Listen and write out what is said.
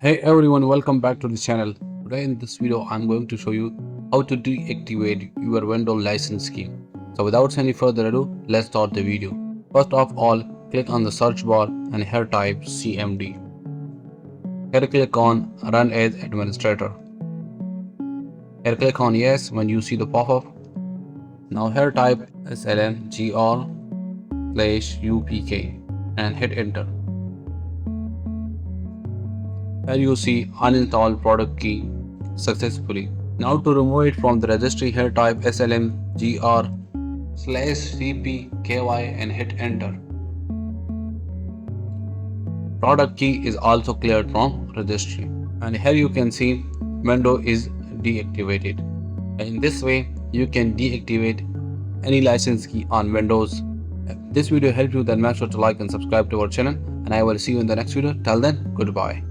Hey everyone, welcome back to the channel. Today in this video, I'm going to show you how to deactivate your Windows license key. So without any further ado, let's start the video. First of all, click on the search bar and here type CMD. Here click on Run as Administrator. Here click on Yes when you see the pop-up. Now here type slmgr/upk and hit enter. Here you see Uninstall Product Key successfully. Now to remove it from the registry, here type slmgr/cpky and hit enter. Product key is also cleared from registry. And here you can see window is deactivated. And in this way, you can deactivate any license key on Windows. If this video helped you, then make sure to like and subscribe to our channel. And I will see you in the next video. Till then, goodbye.